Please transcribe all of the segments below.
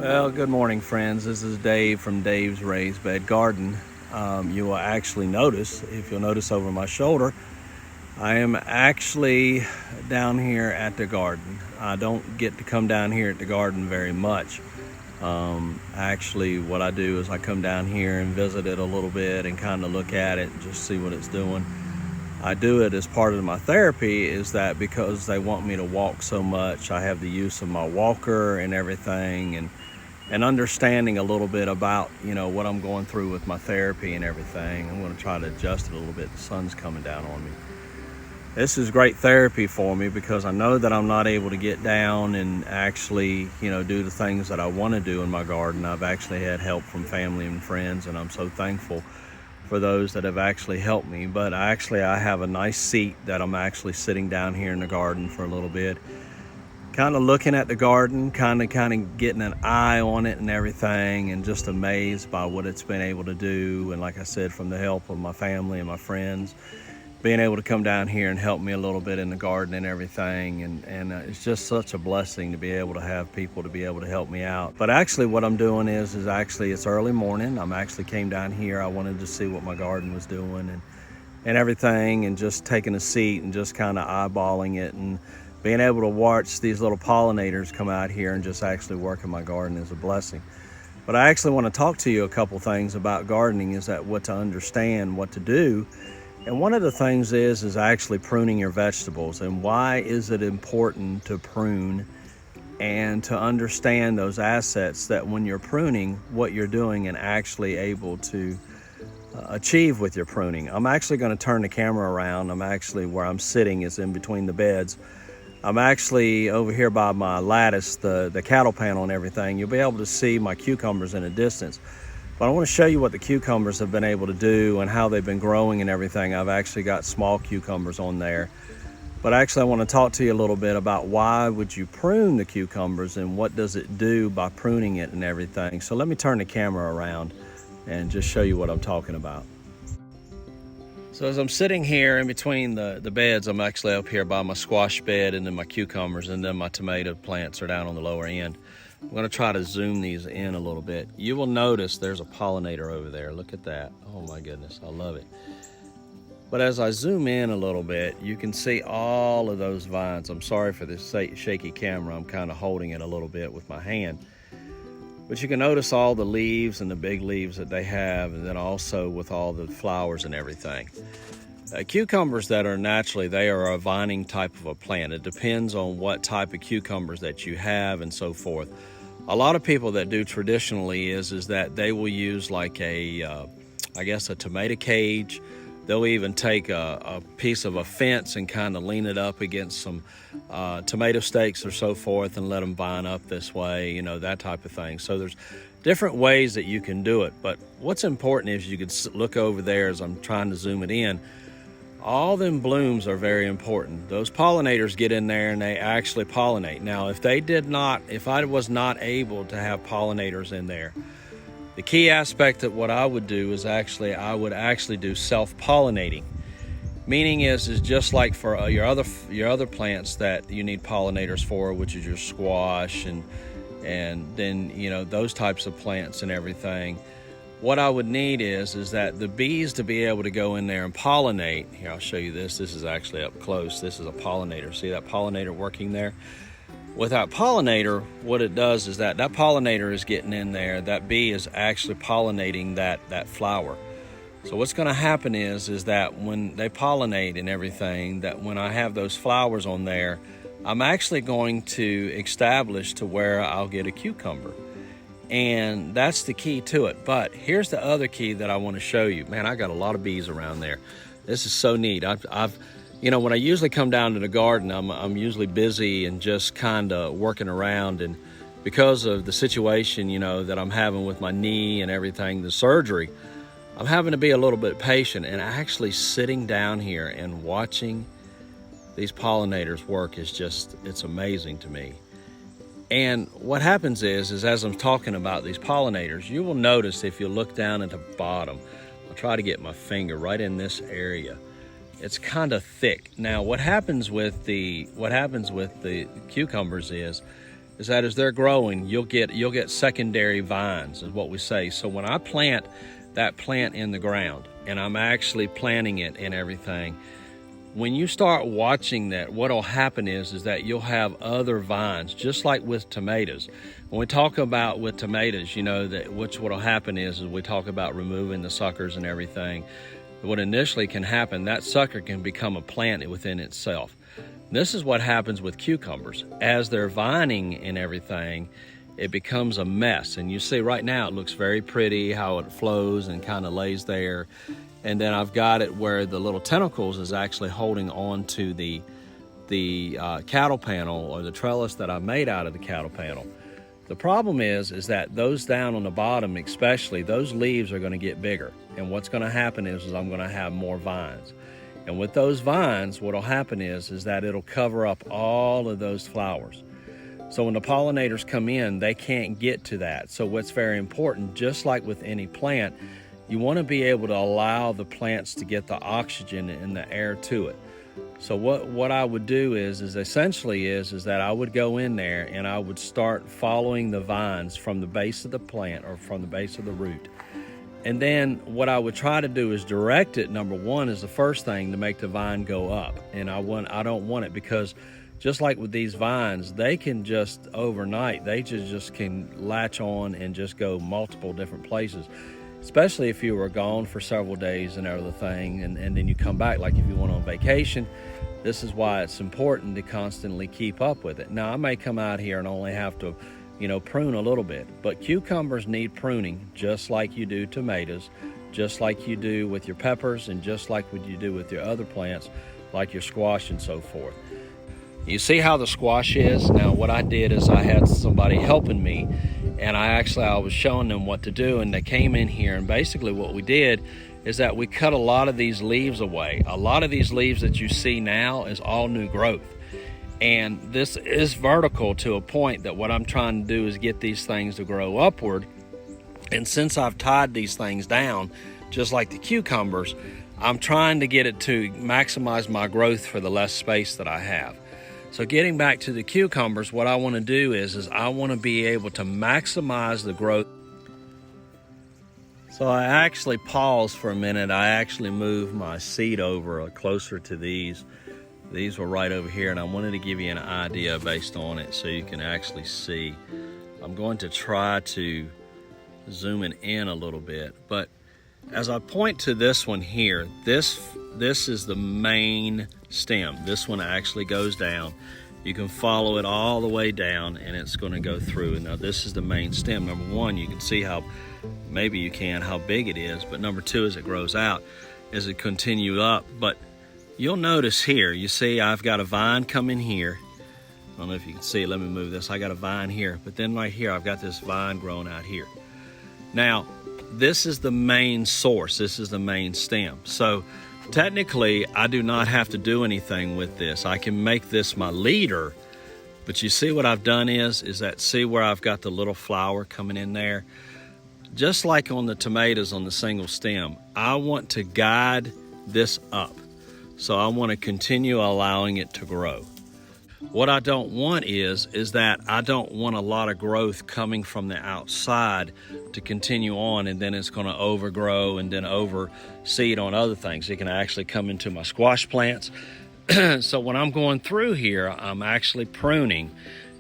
Well, good morning, friends. This is Dave from Dave's Raised Bed Garden. You will actually notice, if you'll notice over my shoulder, I am actually down here at the garden. I don't get to come down here at the garden very much. Actually, what I do is I come down here and visit it a little bit and kind of look at it and just see what it's doing. I do it as part of my therapy, is that because they want me to walk so much, I have the use of my walker and everything, and understanding a little bit about, what I'm going through with my therapy and everything. I'm going to try to adjust it a little bit. The sun's coming down on me. This is great therapy for me because I know that I'm not able to get down and actually, do the things that I want to do in my garden. I've actually had help from family and friends, and I'm so thankful for those that have actually helped me. But I have a nice seat that I'm actually sitting down here in the garden for a little bit, kind of looking at the garden, kind of getting an eye on it and everything, and just amazed by what it's been able to do. And like I said, from the help of my family and my friends, being able to come down here and help me a little bit in the garden and everything, and it's just such a blessing to be able to have people to be able to help me out. But actually what I'm doing is it's early morning. I'm actually came down here. I wanted to see what my garden was doing and everything, and just taking a seat and just kind of eyeballing it, and being able to watch these little pollinators come out here and just actually work in my garden is a blessing. But I actually want to talk to you a couple things about gardening, is that what to understand, what to do. And one of the things is actually pruning your vegetables. And why is it important to prune, and to understand those assets that when you're pruning, what you're doing and actually able to achieve with your pruning. I'm actually going to turn the camera around. Where I'm sitting is in between the beds. I'm actually over here by my lattice, the cattle panel and everything. You'll be able to see my cucumbers in a distance. But I want to show you what the cucumbers have been able to do and how they've been growing and everything. I've actually got small cucumbers on there. But actually I want to talk to you a little bit about why would you prune the cucumbers and what does it do by pruning it and everything. So let me turn the camera around and just show you what I'm talking about. So as I'm sitting here in between the beds, I'm actually up here by my squash bed, and then my cucumbers, and then my tomato plants are down on the lower end. I'm going to try to zoom these in a little bit. You will notice there's a pollinator over there. Look at that. Oh my goodness, I love it. But as I zoom in a little bit, you can see all of those vines. I'm sorry for this shaky camera. I'm kind of holding it a little bit with my hand. But you can notice all the leaves and the big leaves that they have, and then also with all the flowers and everything. Cucumbers that are naturally, they are a vining type of a plant. It depends on what type of cucumbers that you have and so forth. A lot of people that do traditionally is that they will use like a tomato cage. They'll even take a piece of a fence and kind of lean it up against some tomato stakes or so forth and let them vine up this way, that type of thing. So there's different ways that you can do it. But what's important is you could look over there as I'm trying to zoom it in. All them blooms are very important. Those pollinators get in there and they actually pollinate. Now, if I was not able to have pollinators in there, the key aspect of what I would do is I would actually do self-pollinating. Meaning is just like for your other plants that you need pollinators for, which is your squash and then those types of plants and everything. What I would need is that the bees to be able to go in there and pollinate. Here, I'll show you this. This is actually up close. This is a pollinator. See that pollinator working there? With that pollinator, what it does is that pollinator is getting in there. That bee is actually pollinating that flower. So what's going to happen is that when they pollinate and everything, that when I have those flowers on there, I'm actually going to establish to where I'll get a cucumber. And that's the key to it. But here's the other key that I want to show you. Man, I got a lot of bees around there. This is so neat. When I usually come down to the garden, I'm usually busy and just kind of working around. And because of the situation, that I'm having with my knee and everything, the surgery, I'm having to be a little bit patient. And actually sitting down here and watching these pollinators work it's amazing to me. And what happens is as I'm talking about these pollinators, you will notice if you look down at the bottom, I'll try to get my finger right in this area. It's kind of thick. Now, what happens with the cucumbers is is that as they're growing, you'll get secondary vines, is what we say. So when I plant that plant in the ground and I'm actually planting it and everything, when you start watching that, what'll happen is that you'll have other vines, just like with tomatoes. When we talk about with tomatoes, you know, that what'll happen is we talk about removing the suckers and everything. What initially can happen, that sucker can become a plant within itself. This is what happens with cucumbers. As they're vining and everything, it becomes a mess. And you see right now it looks very pretty how it flows and kind of lays there. And then I've got it where the little tentacles is actually holding on to the cattle panel, or the trellis that I made out of the cattle panel. The problem is that those down on the bottom, especially, those leaves are going to get bigger. And what's going to happen is I'm going to have more vines. And with those vines, what'll happen is that it'll cover up all of those flowers. So when the pollinators come in, they can't get to that. So what's very important, just like with any plant, you want to be able to allow the plants to get the oxygen and the air to it. So what I would do is essentially that I would go in there and I would start following the vines from the base of the plant or from the base of the root. And then what I would try to do is direct it. Number one is the first thing, to make the vine go up. And I don't want it, because just like with these vines, they can just overnight, they just can latch on and just go multiple different places. Especially if you were gone for several days and everything, and then you come back, like if you went on vacation. This is why it's important to constantly keep up with it. Now, I may come out here and only have to, prune a little bit, but cucumbers need pruning just like you do tomatoes, just like you do with your peppers, and just like what you do with your other plants, like your squash and so forth. You see how the squash is? Now, what I did is I had somebody helping me, and I was showing them what to do, and they came in here, and basically what we did is that we cut a lot of these leaves away. A lot of these leaves that you see now is all new growth. And this is vertical to a point that what I'm trying to do is get these things to grow upward. And since I've tied these things down, just like the cucumbers, I'm trying to get it to maximize my growth for the less space that I have. So getting back to the cucumbers, what I want to do is I want to be able to maximize the growth. So I actually paused for a minute. I actually moved my seat over closer to these. These were right over here, and I wanted to give you an idea based on it so you can actually see. I'm going to try to zoom it in a little bit, but as I point to this one here, this is the main stem. This one actually goes down. You can follow it all the way down, and it's going to go through. Now, this is the main stem. Number one, you can see how big it is, but number two, as it grows out, as it continue up. But you'll notice here, you see I've got a vine coming here. I don't know if you can see it. Let me move this. I got a vine here, but then right here, I've got this vine growing out here. Now, this is the main source. This is the main stem. So technically, I do not have to do anything with this. I can make this my leader, but you see what I've done is that see where I've got the little flower coming in there? Just like on the tomatoes on the single stem, I want to guide this up. So I want to continue allowing it to grow. What I don't want is that I don't want a lot of growth coming from the outside to continue on, and then it's going to overgrow and then overseed on other things. It can actually come into my squash plants. So when I'm going through here, I'm actually pruning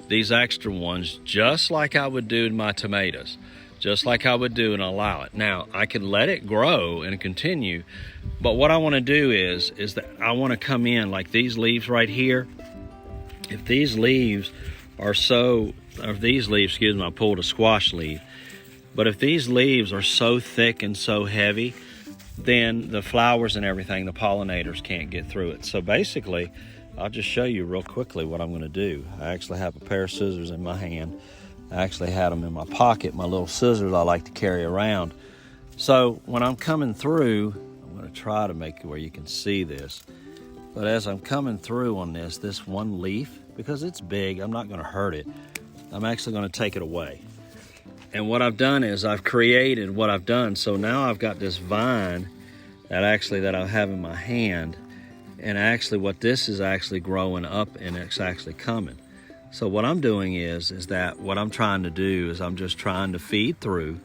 these extra ones just like I would do in my tomatoes, just like I would do and allow it. Now, I can let it grow and continue, but what I want to do is that I want to come in like these leaves right here. If these leaves I pulled a squash leaf, but if these leaves are so thick and so heavy, then the flowers and everything, the pollinators can't get through it. So basically, I'll just show you real quickly what I'm going to do. I actually have a pair of scissors in my hand. I actually had them in my pocket, my little scissors I like to carry around. So when I'm coming through, I'm going to try to make it where you can see this. But as I'm coming through on this one leaf, because it's big, I'm not going to hurt it. I'm actually going to take it away. And what I've done is I've created what I've done. So now I've got this vine that I have in my hand. And actually what this is actually growing up, and it's actually coming. So what I'm doing is that what I'm trying to do is I'm just trying to feed through.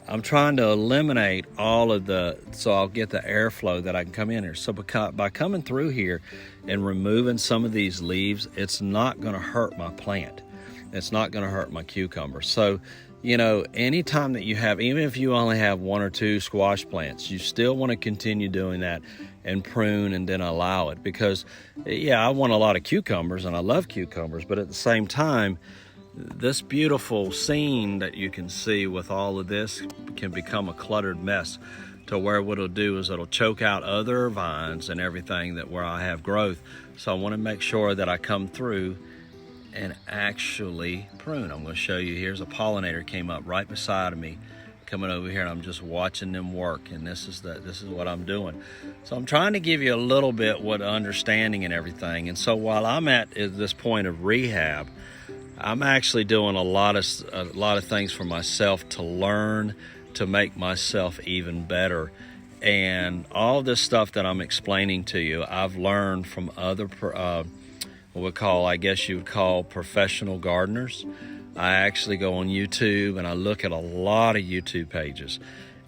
I'm trying to eliminate all of so I'll get the airflow that I can come in here. So by coming through here and removing some of these leaves, it's not gonna hurt my plant. It's not gonna hurt my cucumber. So, you know, anytime that you have, even if you only have 1 or 2 squash plants, you still wanna continue doing that and prune and then allow it. Because yeah, I want a lot of cucumbers and I love cucumbers, but at the same time, this beautiful scene that you can see with all of this can become a cluttered mess to where what it'll do is it'll choke out other vines and everything that where I have growth. So I want to make sure that I come through and actually prune. I'm going to show you. Here's a pollinator came up right beside of me, coming over here, and I'm just watching them work, and this is what I'm doing. So I'm trying to give you a little bit what understanding and everything. And so while I'm at this point of rehab, I'm actually doing a lot of things for myself to learn to make myself even better. And all this stuff that I'm explaining to you, I've learned from other I guess you would call professional gardeners. I actually go on YouTube and I look at a lot of YouTube pages.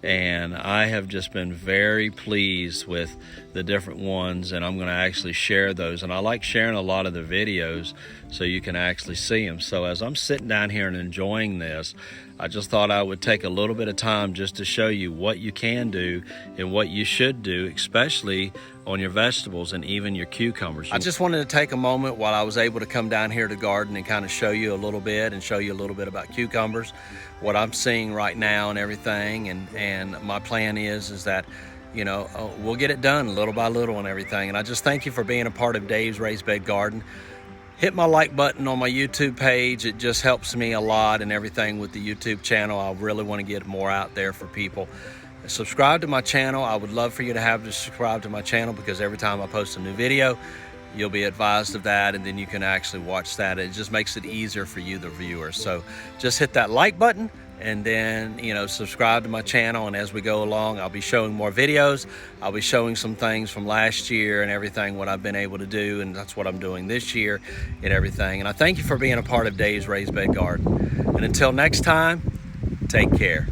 And I have just been very pleased with the different ones, and I'm going to actually share those. And I like sharing a lot of the videos so you can actually see them. So as I'm sitting down here and enjoying this, I just thought I would take a little bit of time just to show you what you can do and what you should do, especially on your vegetables and even your cucumbers. I just wanted to take a moment while I was able to come down here to garden and kind of show you a little bit and show you a little bit about cucumbers, what I'm seeing right now and everything. And my plan is that, you know, we'll get it done little by little and everything. And I just thank you for being a part of Dave's Raised Bed Garden. Hit my like button on my YouTube page. It just helps me a lot and everything with the YouTube channel. I really want to get more out there for people. Subscribe to my channel. I would love for you to subscribe to my channel, because every time I post a new video, you'll be advised of that, and then you can actually watch that. It just makes it easier for you, the viewer. So just hit that like button and then, you know, subscribe to my channel. And as we go along, I'll be showing more videos. I'll be showing some things from last year and everything, what I've been able to do, and that's what I'm doing this year and everything. And I thank you for being a part of Dave's Raised Bed Garden. And until next time, take care.